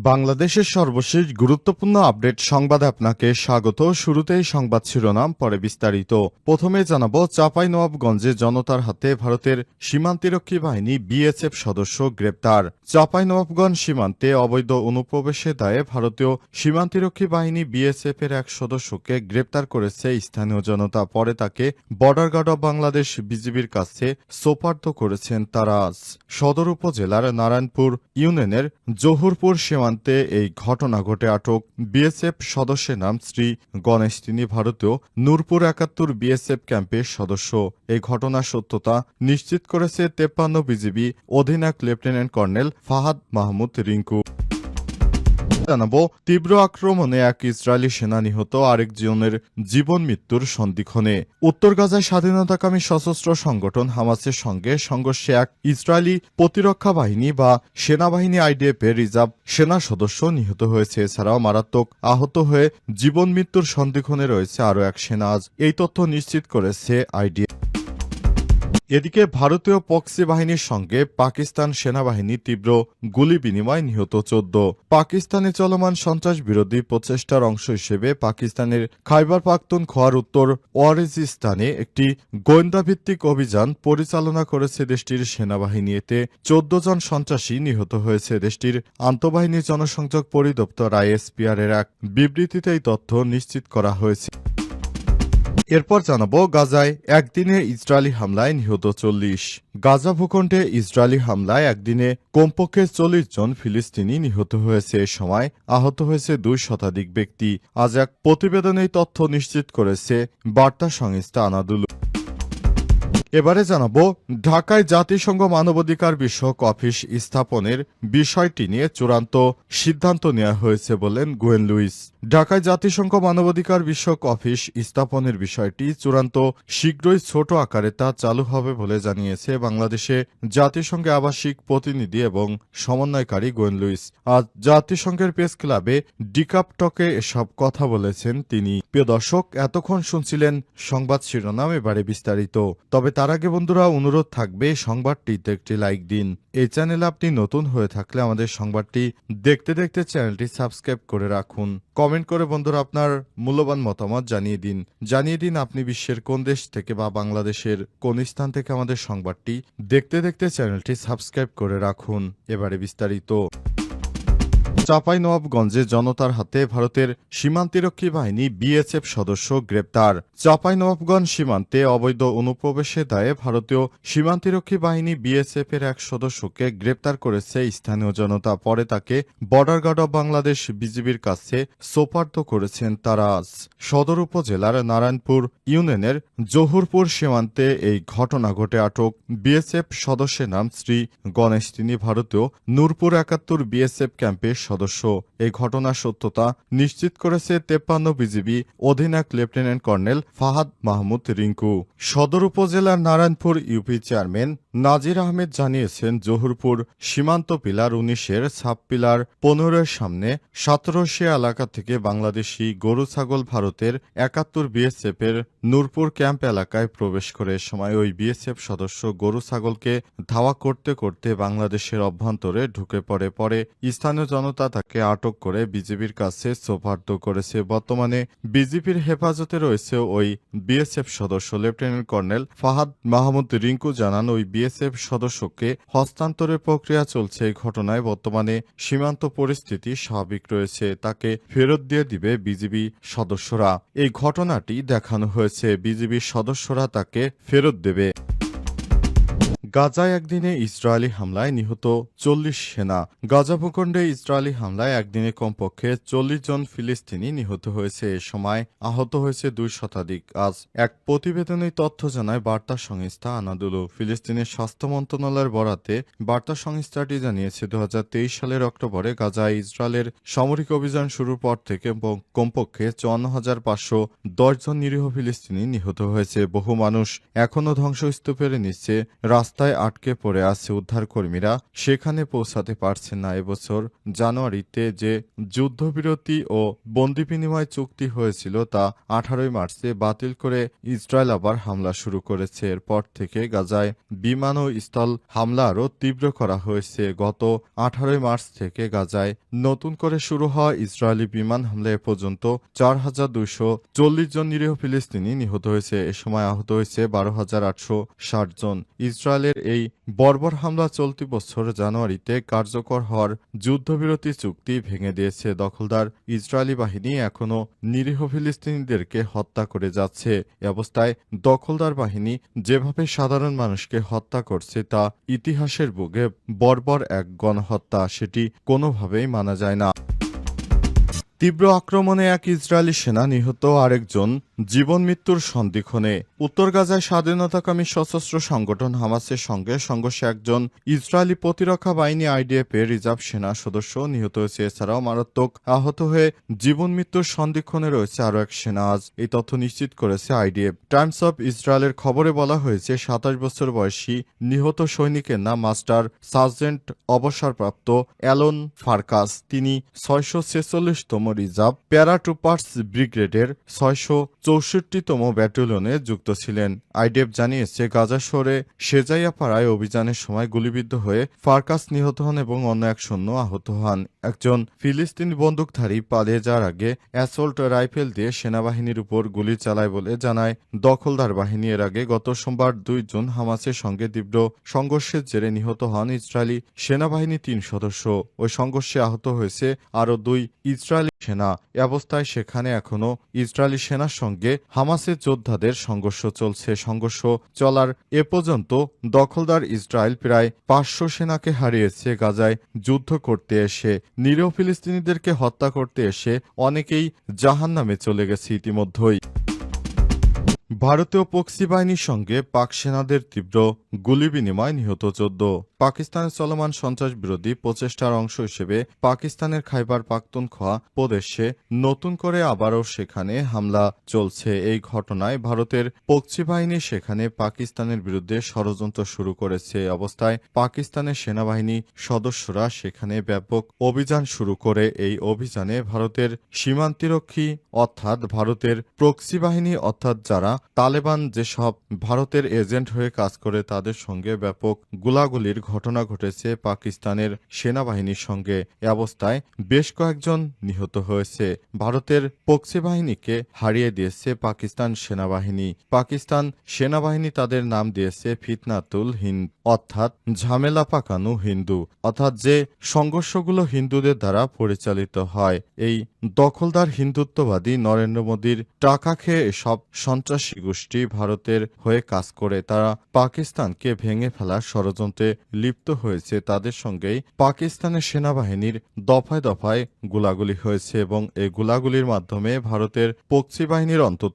বাংলাদেশের সর্বশেষ গুরুত্বপূর্ণ আপডেট সংবাদে আপনাকে স্বাগত। শুরুতেই সংবাদ শিরোনাম, পরে বিস্তারিত। প্রথমে জানাবো, চাঁপাইনবাবগঞ্জে জনতার হাতে ভারতের সীমান্তরক্ষী বাহিনী বিএসএফ সদস্য গ্রেপ্তার। চাঁপাইনবাবগঞ্জ সীমান্তে অবৈধ অনুপ্রবেশের দায়ে ভারতীয় সীমান্তরক্ষী বাহিনী বিএসএফ এর এক সদস্যকে গ্রেপ্তার করেছে স্থানীয় জনতা। পরে তাকে বর্ডার গার্ড অব বাংলাদেশ বিজিবির কাছে সোপর্দ করেছেন তারা। সদর উপজেলার নারায়ণপুর ইউনিয়নের জহুরপুর সীমান্তে এই ঘটনা ঘটে। আটক বিএসএফ সদস্যের নাম শ্রী গণেশ। তিনি ভারতীয় নূরপুর ৭১ বিএসএফ ক্যাম্পের সদস্য। এই ঘটনার সত্যতা নিশ্চিত করেছে ৫৩ বিজিবি অধিনায়ক লেফটেন্যান্ট কর্নেল ফাহাদ মাহমুদ রিঙ্কু। জানাবো, তীব্র আক্রমণে এক ইসরায়েলি সেনা নিহত, আরেকজনের জীবন মৃত্যুর সন্ধিক্ষণে। উত্তর গাজায় স্বাধীনতাকামী সশস্ত্র সংগঠন হামাসের সঙ্গে সংঘর্ষে এক ইসরায়েলি প্রতিরক্ষা বাহিনী বা সেনাবাহিনী আইডিএফ এর রিজার্ভ সেনা সদস্য নিহত হয়েছে। এছাড়াও মারাত্মক আহত হয়ে জীবন মৃত্যুর সন্ধিক্ষণে রয়েছে আরও এক সেনা। আজ এই তথ্য নিশ্চিত করেছে আইডিএফ। এদিকে ভারতীয় প্রক্সি বাহিনীর সঙ্গে পাকিস্তান সেনাবাহিনী তীব্র গুলি বিনিময়, নিহত ১৪। পাকিস্তানে চলমান সন্ত্রাস বিরোধী প্রচেষ্টার অংশ হিসেবে পাকিস্তানের খাইবার পাখতুনখোয়ার উত্তর ওয়াজিরিস্তানে একটি গোয়েন্দাভিত্তিক অভিযান পরিচালনা করেছে দেশটির সেনাবাহিনী। এতে ১৪ জন সন্ত্রাসী নিহত হয়েছে। দেশটির আন্তঃবাহিনী জনসংযোগ পরিদপ্তর আইএসপিআর এর এক বিবৃতিতে এই তথ্য নিশ্চিত করা হয়েছে। এরপর জানাবো, গাজায় একদিনে ইসরায়েলি হামলায় নিহত ৪০। গাজা ভূখণ্ডে ইসরায়েলি হামলায় একদিনে কমপক্ষে ৪০ জন ফিলিস্তিনি নিহত হয়েছে। এ সময় আহত হয়েছে ২ শতাধিক ব্যক্তি। আজ এক প্রতিবেদনে তথ্য নিশ্চিত করেছে বার্তা সংস্থা আনাদুলু। এবারে জানাবো, ঢাকায় জাতিসংঘ মানবাধিকার বিষয়ক অফিস স্থাপনের বিষয়টি নিয়ে চূড়ান্ত সিদ্ধান্ত নেওয়া হয়েছে বলেন গুয়েন লুইস। ঢাকায় জাতিসংঘ মানবাধিকার বিষয়ক অফিস স্থাপনের বিষয়টি চূড়ান্ত, শীঘ্রই ছোট আকারে তা চালু হবে বলে জানিয়েছে বাংলাদেশে জাতিসংঘে আবাসিক প্রতিনিধি এবং সমন্বয়কারী গুয়েন লুইস। আজ জাতিসংঘের প্রেস ক্লাবে ডিকাপটকে এসব কথা বলেছেন তিনি। প্রিয় দর্শক, এতক্ষণ শুনছিলেন সংবাদ শিরোনাম, এবারে বিস্তারিত। তবে তার আগে বন্ধুরা, অনুরোধ থাকবে সংবাদটিতে একটি লাইক দিন। এই চ্যানেলে আপনি নতুন হয়ে থাকলে আমাদের সংবাদটি দেখতে দেখতে চ্যানেলটি সাবস্ক্রাইব করে রাখুন। কমেন্ট করে বন্ধুরা আপনার মূল্যবান মতামত জানিয়ে দিন আপনি বিশ্বের কোন দেশ থেকে বা বাংলাদেশের কোন স্থান থেকে আমাদের সংবাদটি দেখতে দেখতে চ্যানেলটি সাবস্ক্রাইব করে রাখুন। এবারে বিস্তারিত। চাঁপাইনবাবগঞ্জে জনতার হাতে ভারতের সীমান্তরক্ষী বাহিনী বিএসএফ সদস্য গ্রেপ্তার। চাঁপাইনবাবগঞ্জ সীমান্তে অবৈধ অনুপ্রবেশের দায়ে ভারতীয় সীমান্তরক্ষী বাহিনী বিএসএফ এর এক সদস্যকে গ্রেপ্তার করেছে স্থানীয় জনতা। পরে তাকে বর্ডার গার্ড অব বাংলাদেশ বিজিবির কাছে সোপর্দ করেছেন তারা। সদর উপজেলার নারায়ণপুর ইউনিয়নের জহুরপুর সীমান্তে এই ঘটনা ঘটে। আটক বিএসএফ সদস্যের নাম শ্রী গণেশ। তিনি ভারতীয় নূরপুর ৭১ বিএসএফ ক্যাম্পের সদস্য। এই ঘটনার সত্যতা নিশ্চিত করেছে ৫৩ বিজিবি অধিনায়ক লেফটেন্যান্ট কর্নেল ফাহাদ মাহমুদ রিঙ্কু। সদর উপজেলার নারায়ণপুর ইউপি চেয়ারম্যান নাজির আহমেদ জানিয়েছেন, জহুরপুর সীমান্ত পিলার ১৯-এর সাব পিলার ১৫-এর সামনে ১৭০০ এলাকা থেকে বাংলাদেশি গরু ছাগল ভারতের ৭১ বিএসএফ এর নূরপুর ক্যাম্প এলাকায় প্রবেশ করে। সময় ওই বিএসএফ সদস্য গরু ছাগলকে ধাওয়া করতে করতে বাংলাদেশের অভ্যন্তরে ঢুকে পড়ে। পরে স্থানীয় জনতা তাকে আটক করে বিজিবির কাছে সোপর্দ করেছে। বর্তমানে বিজিবির হেফাজতে রয়েছে ওই বিএসএফ সদস্য। লেফটেন্যান্ট কর্নেল ফাহাদ মাহমুদ রিঙ্কু জানান, ওই বিএসএফ সদস্যকে হস্তান্তরের প্রক্রিয়া চলছে। এই ঘটনায় বর্তমানে সীমান্ত পরিস্থিতি স্বাভাবিক রয়েছে। তাকে ফেরত দিয়ে দিবে বিজিবি সদস্যরা। এই ঘটনাটি দেখানো হয়েছে, বিজিবির সদস্যরা তাকে ফেরত দেবে। গাজায় একদিনে ইসরায়েলি হামলায় নিহত ৪০ সেনা। গাজা ভূখণ্ডে ইসরায়েলি হামলায় একদিনে কমপক্ষে ৪০ জন ফিলিস্তিনি নিহত হয়েছে। এ সময় আহত হয়েছে ২ শতাধিক। আজ এক প্রতিবেদনে তথ্য জানায় বার্তা সংস্থা আনাদুলু। ফিলিস্তিনের স্বাস্থ্য মন্ত্রণালয়ের বরাতে বার্তা সংস্থাটি জানিয়েছে, ২০২৩ সালের অক্টোবরে গাজায় ইসরায়েলের সামরিক অভিযান শুরুর পর থেকে কমপক্ষে ৫৪,৫১০ জন নিরীহ ফিলিস্তিনি নিহত হয়েছে। বহু মানুষ এখনও ধ্বংসস্তূপের নিচে রাস্তা রাস্তায় আটকে পড়ে আছে উদ্ধারকর্মীরা, সেখানে পৌঁছাতে পারছেন না। এবছর জানুয়ারিতে যে যুদ্ধবিরতি ও বন্দি বিনিময় চুক্তি হয়েছিল তা 18 মার্চে বাতিল করে ইসরায়েল আবার হামলা শুরু করেছে। এরপর থেকে গাজায় বিমান ও স্থল হামলা আরও তীব্র করা হয়েছে। গত 18 মার্চ থেকে গাজায় নতুন করে শুরু হওয়া ইসরায়েলি বিমান হামলায় এ পর্যন্ত 4,240 জন নিরীহ ফিলিস্তিনি নিহত হয়েছে। এ সময় আহত হয়েছে 12,860 জন। ইসরায়েলের এই বর্বর হামলা চলতি বছর জানুয়ারিতে কার্যকর হওয়ার যুদ্ধবিরতি চুক্তি ভেঙে দিয়েছে। দখলদার ইসরায়েলি বাহিনী এখনও নিরীহ ফিলিস্তিনিদেরকে হত্যা করে যাচ্ছে। এ অবস্থায় দখলদার বাহিনী যেভাবে সাধারণ মানুষকে হত্যা করছে তা ইতিহাসের বুকে বর্বর এক গণহত্যা, সেটি কোনোভাবেই মানা যায় না। তীব্র আক্রমণে এক ইসরায়েলি সেনা নিহত, আরেকজন জীবন মৃত্যুর সন্দিক্ষণে। উত্তর গাজায় স্বাধীনতাকামী সশস্ত্র সংগঠন হামাসের সঙ্গে সংঘর্ষে একজন ইসরায়েলি প্রতিরক্ষা বাহিনী আইডিএফ এর রিজার্ভ সেনা সদস্য নিহত হয়েছে। এছাড়াও মারাত্মক আহত হয়ে জীবন মৃত্যুর সন্দিক্ষণে রয়েছে আরও এক সেনা। আজ এই তথ্য নিশ্চিত করেছে আইডিএফ। টাইমস অব ইসরায়েলের খবরে বলা হয়েছে 27 বছর বয়সী নিহত সৈনিকের নাম মাস্টার সার্জেন্ট অবসরপ্রাপ্ত অ্যালন ফারকাস। তিনি 646তম রিজার্ভ প্যারাট্রুপার্স ব্রিগেডের 664তম ব্যাটালিয়নে যুক্ত ছিলেন। আইডিএফ জানিয়েছে গাজা শহরে সেজাইয়াপাড়ায় অভিযানের সময় গুলিবিদ্ধ হয়ে ফারকাস নিহত হন এবং অন্য এক সৈন্য আহত হন। একজন ফিলিস্তিনি বন্দুকধারী পালিয়ে যাওয়ার আগে অ্যাসল্ট রাইফেল দিয়ে সেনাবাহিনীর উপর গুলি চালায় বলে জানায় দখলদার বাহিনী। এর আগে গত সোমবার 2 জুন হামাসের সঙ্গে তীব্র সংঘর্ষের জেরে নিহত হন ইসরায়েলি সেনাবাহিনী 3 সদস্য। ওই সংঘর্ষে আহত হয়েছে আরও 2 ইসরায়েলি সেনা। এ অবস্থায় সেখানে এখনও ইসরায়েলি সেনার সঙ্গে হামাসের যোদ্ধাদের সংঘর্ষ চলছে। সংঘর্ষ চলার এ পর্যন্ত দখলদার ইসরায়েল প্রায় 500 সেনাকে হারিয়েছে। গাজায় যুদ্ধ করতে এসে, নিরীহ ফিলিস্তিনিদেরকে হত্যা করতে এসে অনেকেই জাহান্নামে চলে গেছে ইতিমধ্যেই। ভারতীয় প্রক্সি বাহিনীর সঙ্গে পাক সেনাদের তীব্র গুলি বিনিময়, নিহত 14। পাকিস্তানের চলমান সন্ত্রাস বিরোধী প্রচেষ্টার অংশ হিসেবে পাকিস্তানের খাইবার পাখতুনখোয়া প্রদেশে নতুন করে আবারও সেখানে হামলা চলছে। এই ঘটনায় ভারতের প্রক্সি বাহিনী সেখানে পাকিস্তানের বিরুদ্ধে ষড়যন্ত্র শুরু করেছে। অবস্থায় পাকিস্তানের সেনাবাহিনী সদস্যরা সেখানে ব্যাপক অভিযান শুরু করে। এই অভিযানে ভারতের সীমান্তিরক্ষী অর্থাৎ ভারতের প্রক্সি বাহিনী অর্থাৎ যারা তালেবান যেসব ভারতের এজেন্ট হয়ে কাজ করে তাদের সঙ্গে ব্যাপক গোলাগুলির ঘটনা ঘটেছে পাকিস্তানের সেনাবাহিনীর সঙ্গে। এ অবস্থায় বেশ কয়েকজন নিহত হয়েছে। ভারতের প্রক্সি বাহিনীকে হারিয়ে দিয়েছে পাকিস্তান সেনাবাহিনী। পাকিস্তান সেনাবাহিনী তাদের নাম দিয়েছে ফিতনাতুল হিন্দ, অর্থাৎ ঝামেলা পাকানো হিন্দু, অর্থাৎ যে সংঘর্ষগুলো হিন্দুদের দ্বারা পরিচালিত হয়। এই দখলদার হিন্দুত্ববাদী নরেন্দ্র মোদীর টাকা খেয়ে এসব সন্ত্রাসী গোষ্ঠী ভারতের হয়ে কাজ করে। তারা পাকিস্তানকে ভেঙে ফেলার ষড়যন্ত্রে লিপ্ত হয়েছে। তাদের সঙ্গেই পাকিস্তানের সেনাবাহিনীর দফায় দফায় গোলাগুলি হয়েছে এবং এই গোলাগুলির মাধ্যমে ভারতের প্রক্সি বাহিনীর অন্তত